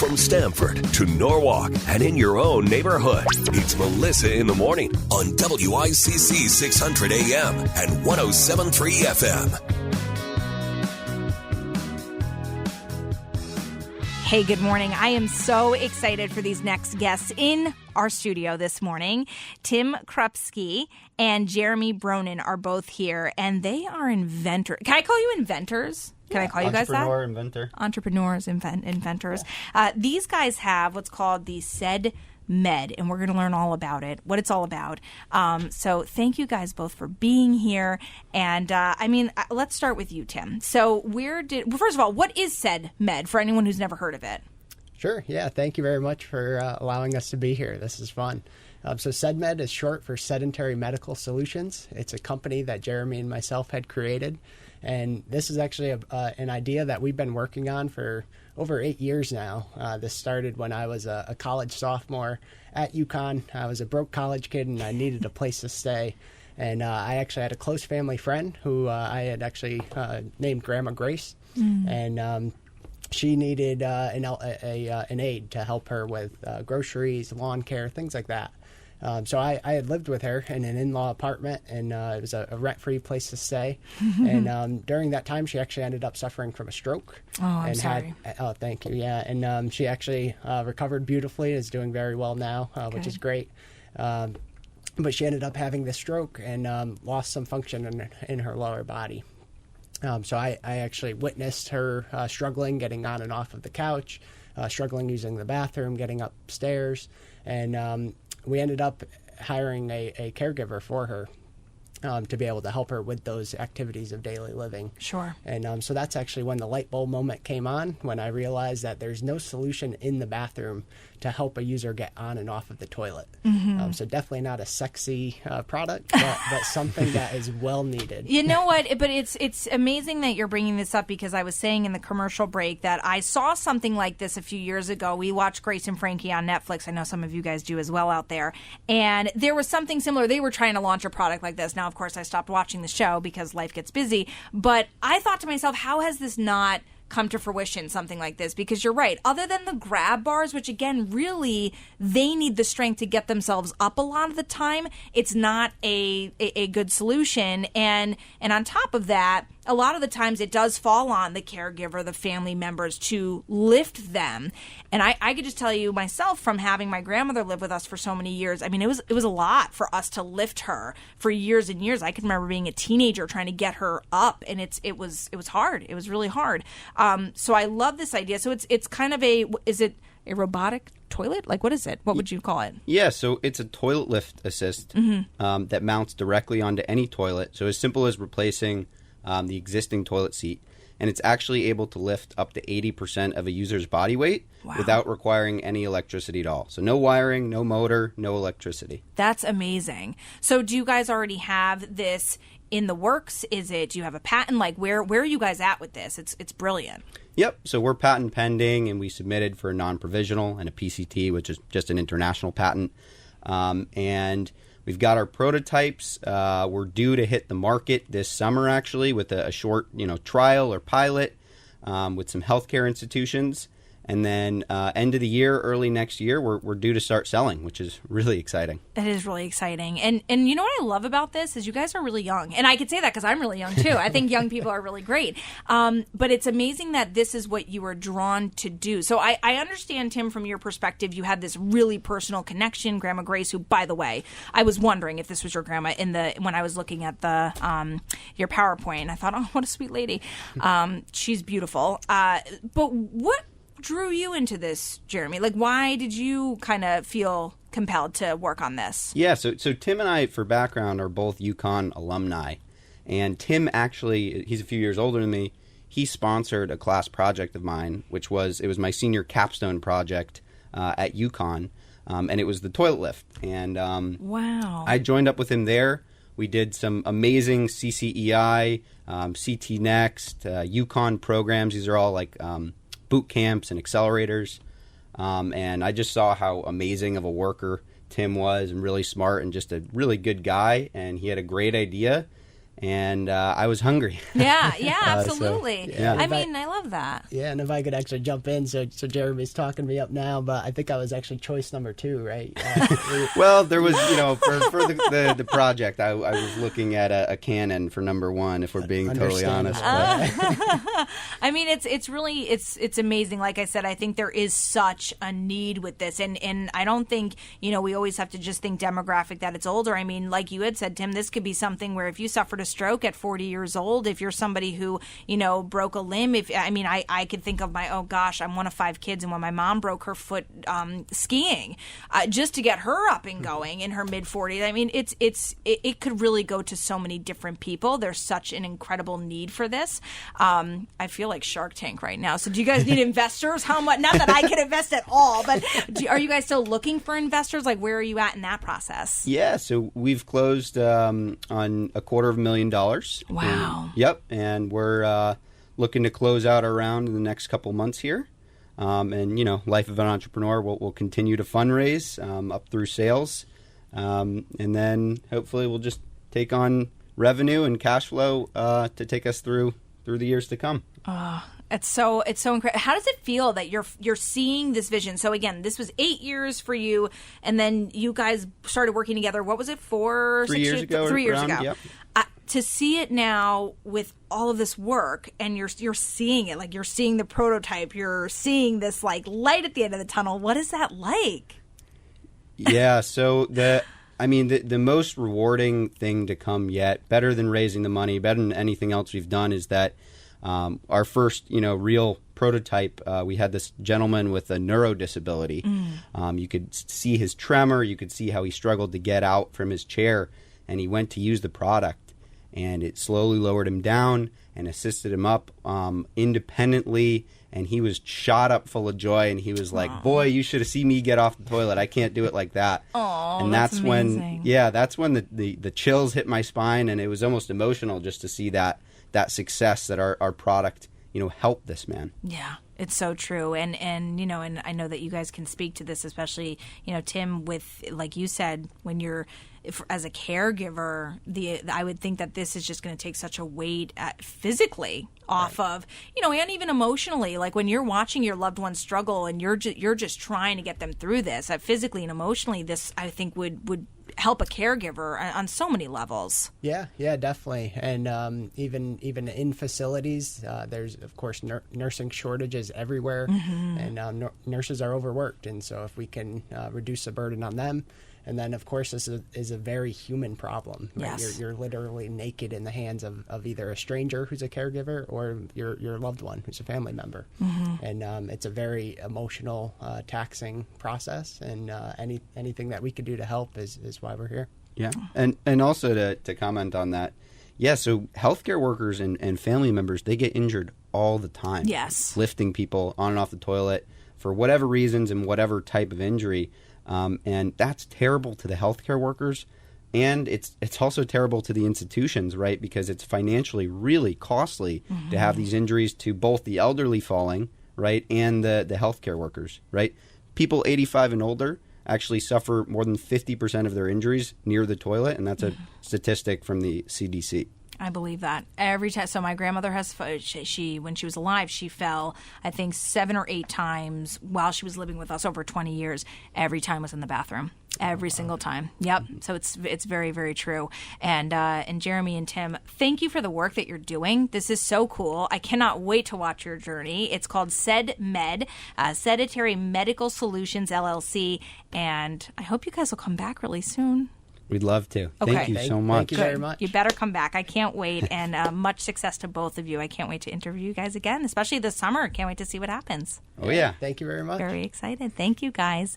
From Stamford to Norwalk and in your own neighborhood, it's Melissa in the Morning on WICC 600 AM and 107.3 FM. Hey, good morning. I am so excited for these next guests in our studio this morning. Tim Krupski and Jeremy Bronen are both here, and they are inventors. Can I call you inventors? Can I call you guys that? Inventor. Entrepreneurs, inventors. Yeah. These guys have what's called the SedMed, and we're going to learn all about it, what it's all about. So thank you guys both for being here. And let's start with you, Tim. So first of all, what is SedMed for anyone who's never heard of it? Sure. Yeah. Thank you very much for allowing us to be here. This is fun. So SedMed is short for Sedentary Medical Solutions. It's a company that Jeremy and myself had created. And this is actually an idea that we've been working on for over 8 years now. This started when I was a college sophomore at UConn. I was a broke college kid and I needed a place to stay. And I actually had a close family friend who I had actually named Grandma Grace. And she needed an aide to help her with groceries, lawn care, things like that. So I had lived with her in an in-law apartment, and it was a rent-free place to stay. And during that time, she actually ended up suffering from a stroke. Oh, I'm sorry. Thank you. Yeah, and she actually recovered beautifully, is doing very well now, which is great. But she ended up having this stroke and lost some function in her lower body. So I actually witnessed her struggling, getting on and off of the couch, struggling using the bathroom, getting upstairs, and we ended up hiring a caregiver for her to be able to help her with those activities of daily living. Sure. And so that's actually when the light bulb moment came on, when I realized that there's no solution in the bathroom to help a user get on and off of the toilet. So definitely not a sexy product, but something that is well needed. You know what? But it's amazing that you're bringing this up, because I was saying in the commercial break that I saw something like this a few years ago. We watched Grace and Frankie on Netflix. I know some of you guys do as well out there. And there was something similar. They were trying to launch a product like this. Now, of course, I stopped watching the show because life gets busy. But I thought to myself, how has this not come to fruition, something like this? Because you're right, other than the grab bars, which again, really, they need the strength to get themselves up a lot of the time, it's not a good solution. And on top of that, a lot of the times it does fall on the caregiver, the family members, to lift them. And I could just tell you myself, from having my grandmother live with us for so many years, I mean, it was a lot for us to lift her for years and years. I can remember being a teenager trying to get her up, and it was hard. It was really hard. So I love this idea. So it's kind of is it a robotic toilet? Like, what is it? What would you call it? Yeah, so it's a toilet lift assist that mounts directly onto any toilet. So as simple as replacing the existing toilet seat. And it's actually able to lift up to 80% of a user's body weight without requiring any electricity at all. So no wiring, no motor, no electricity. That's amazing. So do you guys already have this in the works? Do you have a patent? Like, where are you guys at with this? It's brilliant. Yep. So we're patent pending, and we submitted for a non-provisional and a PCT, which is just an international patent. And we've got our prototypes. We're due to hit the market this summer, actually, with a short, trial or pilot with some healthcare institutions. And then end of the year, early next year, we're due to start selling, which is really exciting. It is really exciting. And you know what I love about this is you guys are really young. And I could say that because I'm really young, too. I think young people are really great. But it's amazing that this is what you were drawn to do. So I understand, Tim, from your perspective, you had this really personal connection. Grandma Grace, who, by the way, I was wondering if this was your grandma when I was looking at your PowerPoint. I thought, oh, what a sweet lady. She's beautiful. But what drew you into this, Jeremy? Like, why did you kind of feel compelled to work on this? Yeah, so Tim and I, for background, are both UConn alumni. And Tim actually, he's a few years older than me, he sponsored a class project of mine, it was my senior capstone project at UConn, and it was the toilet lift. And wow. I joined up with him there. We did some amazing CCEI, CT Next, UConn programs. These are all like boot camps and accelerators. And I just saw how amazing of a worker Tim was, and really smart and just a really good guy. And he had a great idea. and I was hungry. Yeah, So, absolutely. yeah. I mean, I love that. Yeah, and if I could actually jump in, so Jeremy's talking me up now, but I think I was actually choice number 2, right? Well, there was, for the project, I was looking at a Canon for number 1, if we're being totally honest. I mean, it's really it's amazing. Like I said, I think there is such a need with this, and I don't think we always have to just think demographic that it's older. I mean, like you had said, Tim, this could be something where if you suffered a stroke at 40 years old, if you're somebody who broke a limb, I could think of I'm one of 5 kids, and when my mom broke her foot skiing, just to get her up and going in her mid 40s. I mean, it could really go to so many different people. There's such an incredible need for this. I feel like Shark Tank right now. So do you guys need investors? How much? Not that I can invest at all, but are you guys still looking for investors? Like, where are you at in that process? Yeah, so we've closed on $250,000. Wow. Yep, and we're looking to close out our round in the next couple months here. And, life of an entrepreneur, we'll continue to fundraise up through sales. And then hopefully we'll just take on revenue and cash flow to take us through the years to come. It's so incredible. How does it feel that you're seeing this vision? So again, this was 8 years for you, and then you guys started working together. What was it, 3 years ago? 3 years ago. Yep. To see it now with all of this work, and you're seeing it, like you're seeing the prototype, you're seeing this like light at the end of the tunnel. What is that like? Yeah. So the most rewarding thing to come yet, better than raising the money, better than anything else we've done, is that our first, real prototype, we had this gentleman with a neuro disability. You could see his tremor. You could see how he struggled to get out from his chair, and he went to use the product, and it slowly lowered him down and assisted him up independently. And he was shot up full of joy, and he was like, "Boy, you should have seen me get off the toilet. I can't do it like that." Oh, that's amazing. that's when the chills hit my spine, and it was almost emotional just to see that success that our product, helped this man. Yeah, it's so true. And I know that you guys can speak to this, especially, Tim, with, like you said, when you're, as a caregiver, I would think that this is just going to take such a weight physically off of, and even emotionally, like when you're watching your loved one struggle and you're just trying to get them through this, physically and emotionally, this, I think, would help a caregiver on so many levels. Yeah, definitely. And even in facilities, there's, of course, nursing shortages everywhere, and nurses are overworked. And so if we can reduce the burden on them, and then, of course, this is a very human problem. Right? Yes. You're literally naked in the hands of either a stranger who's a caregiver or your loved one who's a family member. And it's a very emotional, taxing process. And anything that we could do to help is why we're here. Yeah, and also to comment on that, yeah, so healthcare workers and family members, they get injured all the time. Yes. Lifting people on and off the toilet for whatever reasons and whatever type of injury. And that's terrible to the healthcare workers, and it's also terrible to the institutions, right? Because it's financially really costly to have these injuries to both the elderly falling, right, and the healthcare workers, right? People 85 and older actually suffer more than 50% of their injuries near the toilet, and that's a statistic from the CDC. I believe that every time. So my grandmother when she was alive, she fell, I think 7 or 8 times while she was living with us over 20 years. Every time was in the bathroom. Every single time. Yep. So it's very, very true. And Jeremy and Tim, thank you for the work that you're doing. This is so cool. I cannot wait to watch your journey. It's called SedMed, Sedentary Medical Solutions LLC, and I hope you guys will come back really soon. We'd love to. Okay. Thank you so much. Thank you very much. You better come back. I can't wait. And much success to both of you. I can't wait to interview you guys again, especially this summer. Can't wait to see what happens. Oh, yeah. Thank you very much. Very excited. Thank you, guys.